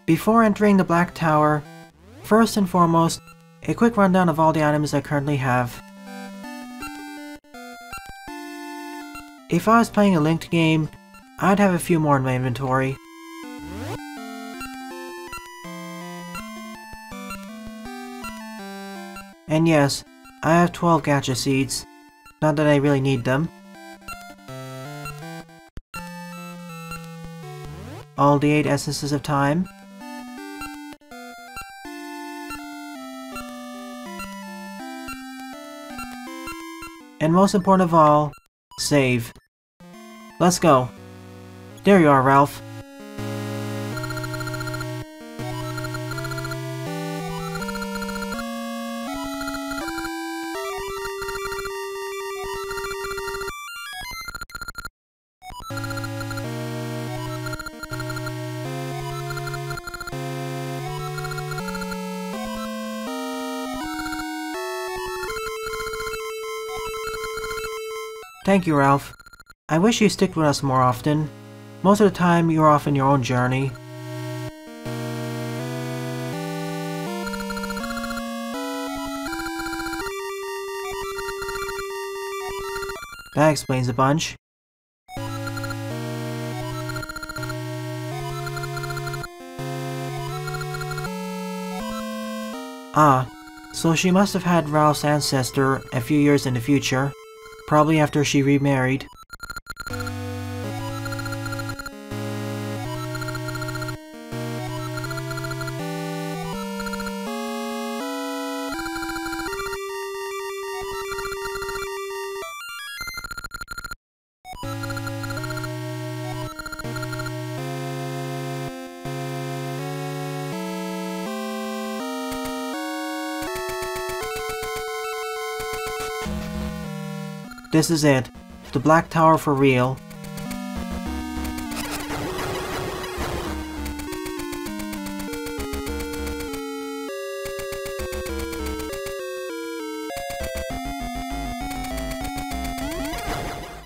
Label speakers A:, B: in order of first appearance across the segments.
A: Before entering the Black Tower, first and foremost, a quick rundown of all the items I currently have. If I was playing a linked game, I'd have a few more in my inventory. And yes, I have 12 gacha seeds. Not that I really need them. All the 8 essences of time. And most important of all, save. Let's go. There you are, Ralph. Thank you, Ralph. I wish you stick with us more often. Most of the time, you're off on your own journey. That explains a bunch. Ah, so she must have had Ralph's ancestor a few years in the future. Probably after she remarried. This is it. The Black Tower for real.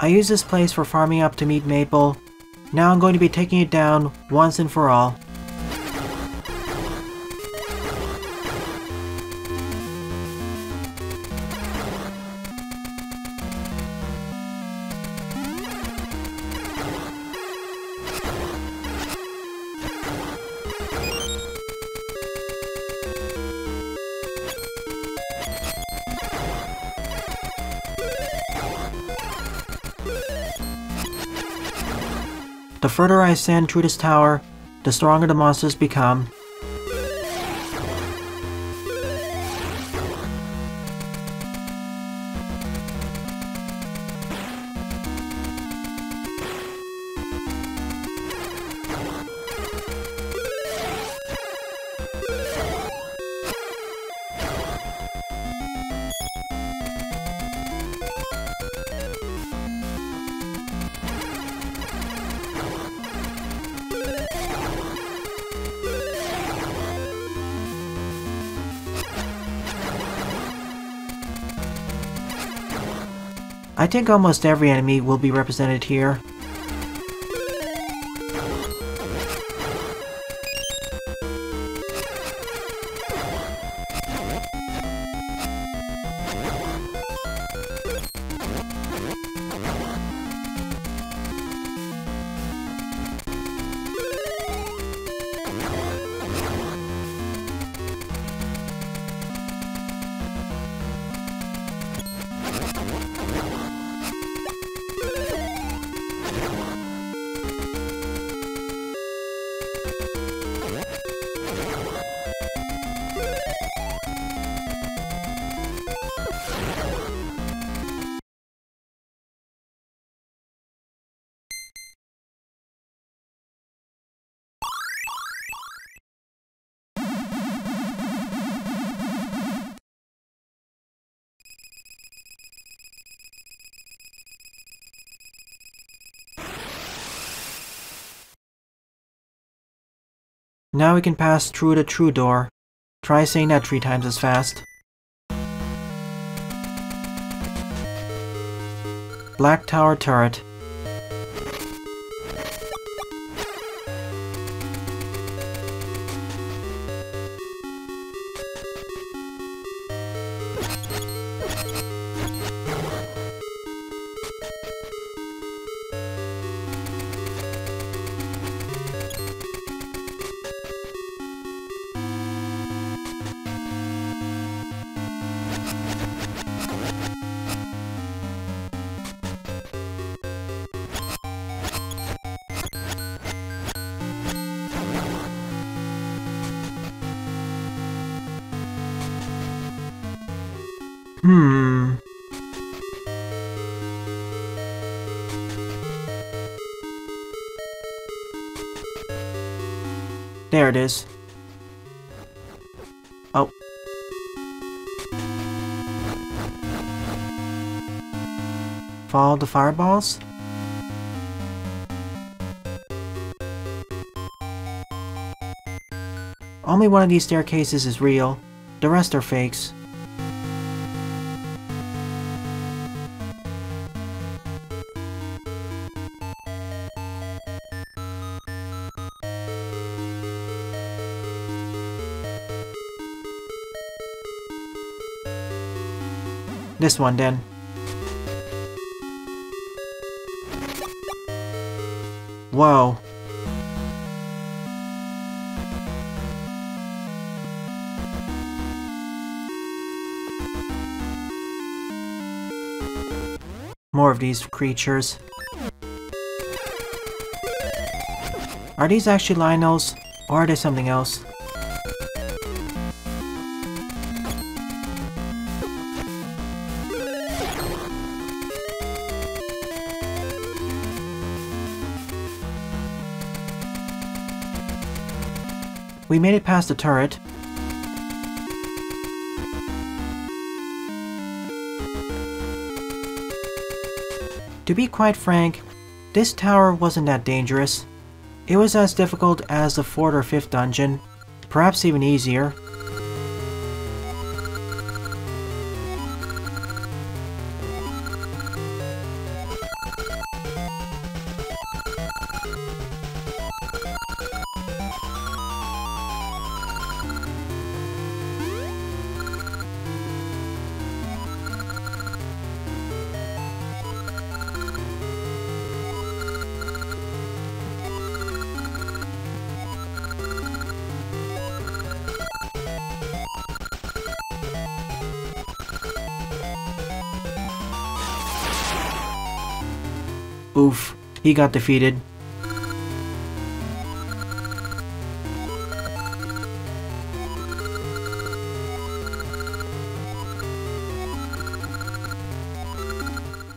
A: I used this place for farming up to meet Maple. Now I'm going to be taking it down once and for all. The further I ascend through this tower, the stronger the monsters become. I think almost every enemy will be represented here. Now we can pass through the true door. Try saying that 3 times as fast. Black Tower Turret. There it is. Oh. Follow the fireballs? Only one of these staircases is real. The rest are fakes. This one then. Whoa. More of these creatures. Are these actually Lionels, or are they something else? We made it past the turret. To be quite frank, this tower wasn't that dangerous. It was as difficult as the 4th or 5th dungeon, perhaps even easier. Oof, he got defeated.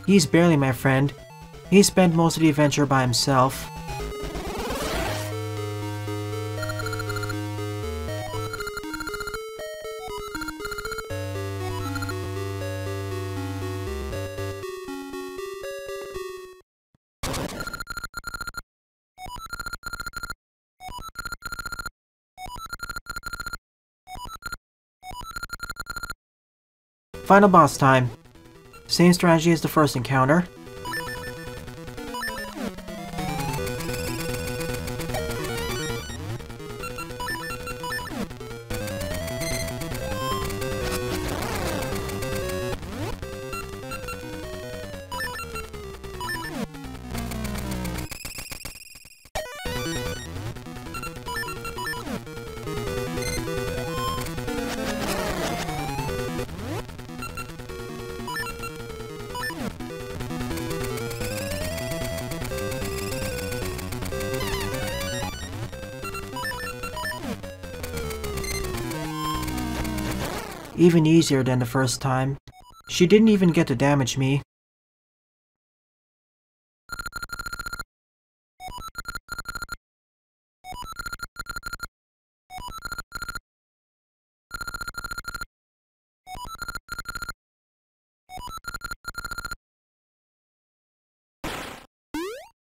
A: He's barely my friend. He spent most of the adventure by himself. Final boss time. Same strategy as the first encounter. Even easier than the first time. She didn't even get to damage me.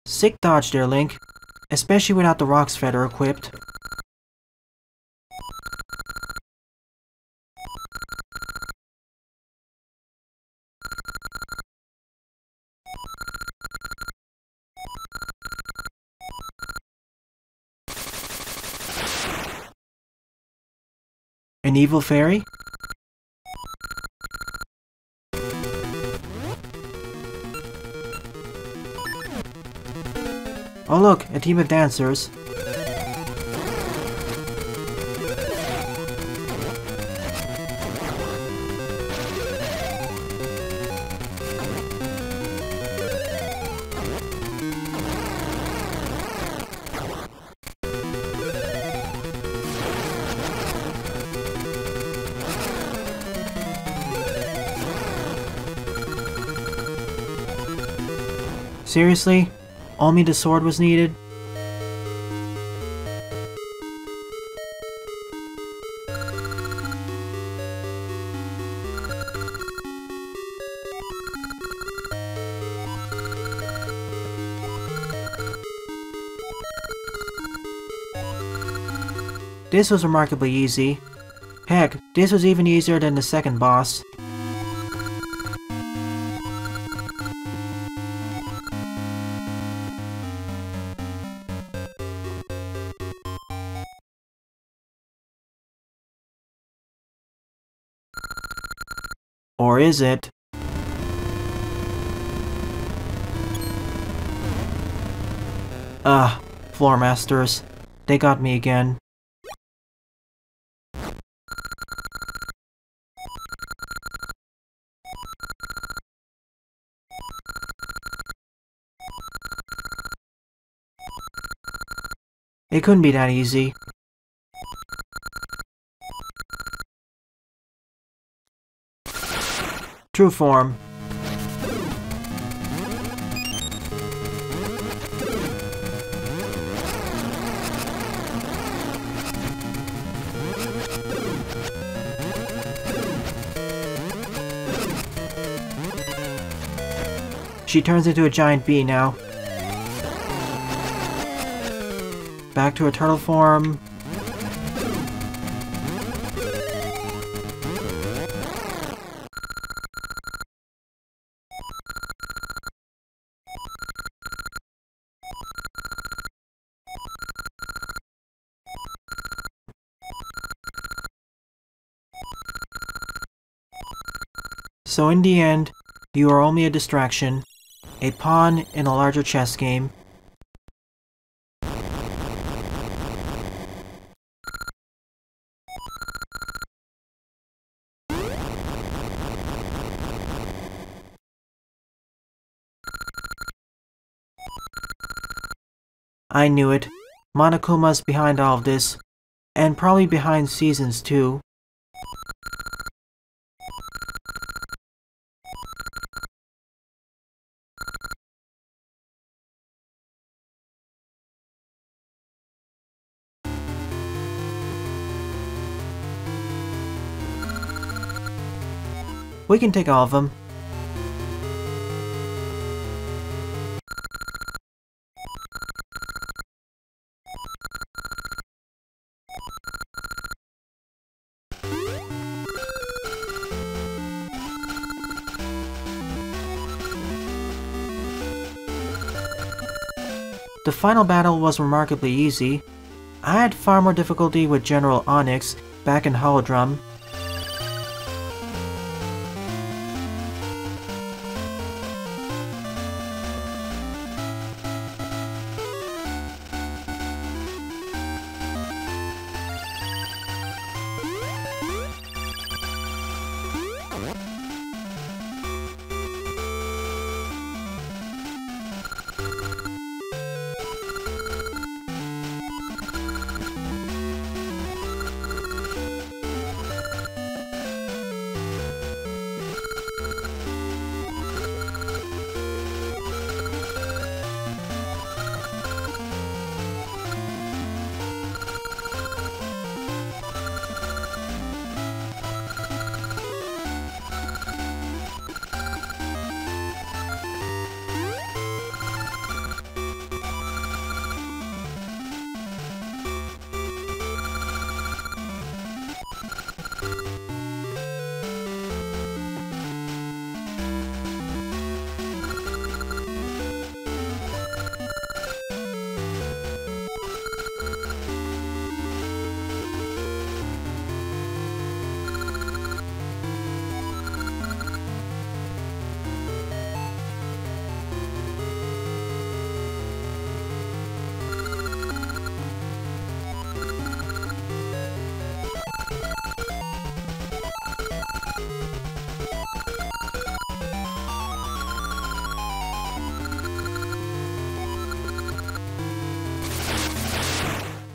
A: Sick dodge there, Link. Especially without the Rock's Feather equipped. An evil fairy? Oh look, a team of dancers. Seriously? Only the sword was needed? This was remarkably easy. Heck, this was even easier than the second boss. Or is it? Floor masters. They got me again. It couldn't be that easy. True form. She turns into a giant bee now. Back to her turtle form. So in the end, you are only a distraction, a pawn in a larger chess game. I knew it. Monokuma's behind all of this, and probably behind seasons too. We can take all of them. The final battle was remarkably easy. I had far more difficulty with General Onyx back in Holodrum.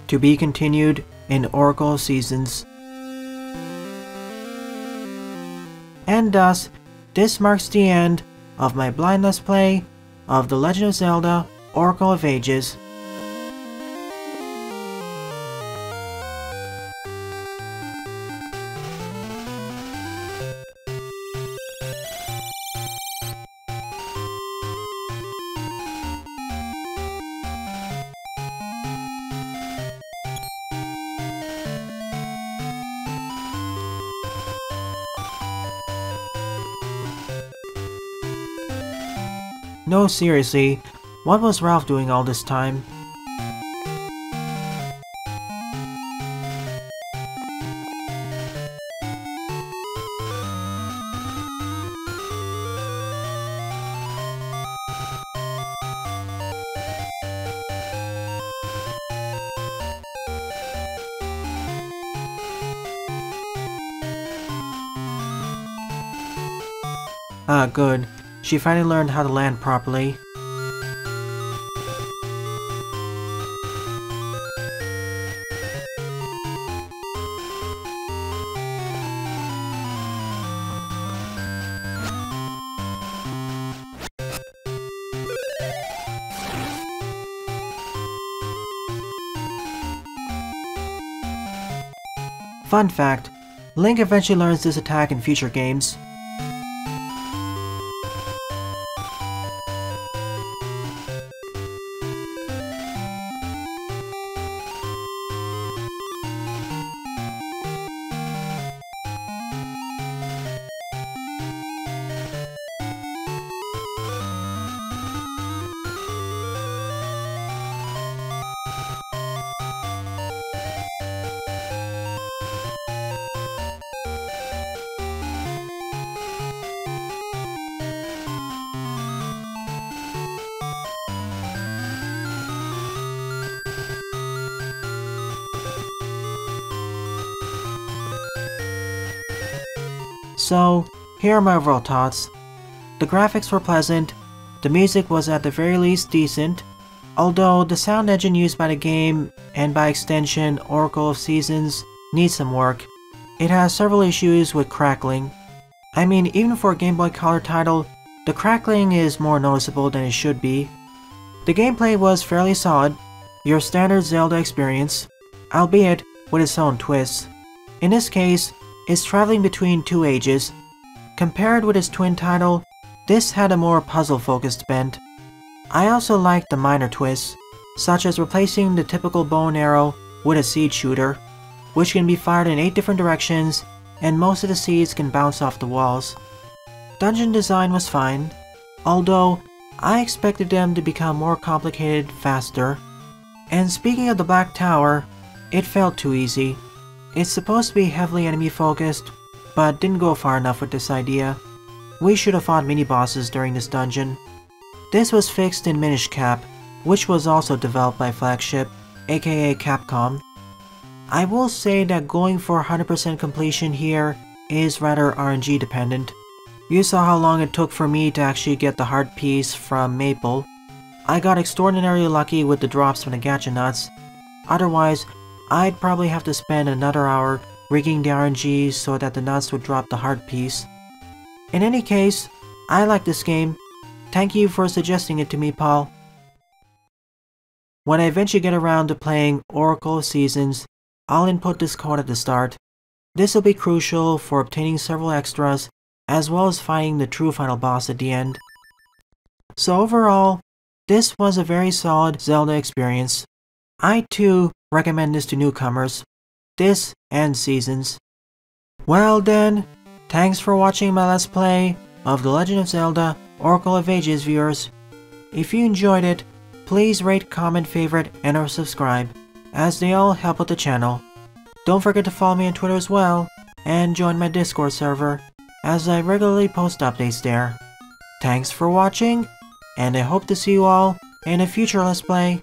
A: To be continued in Oracle Seasons. And thus, this marks the end of my blind Let's Play of The Legend of Zelda: Oracle of Ages. No, seriously, what was Ralph doing all this time? Ah, good. She finally learned how to land properly. Fun fact, Link eventually learns this attack in future games. So, here are my overall thoughts. The graphics were pleasant, the music was at the very least decent, although the sound engine used by the game, and by extension Oracle of Seasons, needs some work. It has several issues with crackling. I mean, even for a Game Boy Color title, the crackling is more noticeable than it should be. The gameplay was fairly solid, your standard Zelda experience, albeit with its own twists. In this case, it's traveling between two ages. Compared with its twin title, this had a more puzzle-focused bent. I also liked the minor twists, such as replacing the typical bow and arrow with a seed shooter, which can be fired in 8 different directions, and most of the seeds can bounce off the walls. Dungeon design was fine, although I expected them to become more complicated faster. And speaking of the Black Tower, it felt too easy. It's supposed to be heavily enemy focused, but didn't go far enough with this idea. We should have fought mini-bosses during this dungeon. This was fixed in Minish Cap, which was also developed by Flagship, aka Capcom. I will say that going for 100% completion here is rather RNG dependent. You saw how long it took for me to actually get the heart piece from Maple. I got extraordinarily lucky with the drops from the gacha nuts. Otherwise, I'd probably have to spend another hour rigging the RNG so that the nuts would drop the heart piece. In any case, I like this game. Thank you for suggesting it to me, Paul. When I eventually get around to playing Oracle of Seasons, I'll input this code at the start. This will be crucial for obtaining several extras, as well as finding the true final boss at the end. So overall, this was a very solid Zelda experience. I too recommend this to newcomers. This and Seasons. Well then, thanks for watching my Let's Play of The Legend of Zelda: Oracle of Ages, viewers. If you enjoyed it, please rate, comment, favorite, and or subscribe, as they all help out the channel. Don't forget to follow me on Twitter as well, and join my Discord server, as I regularly post updates there. Thanks for watching, and I hope to see you all in a future Let's Play.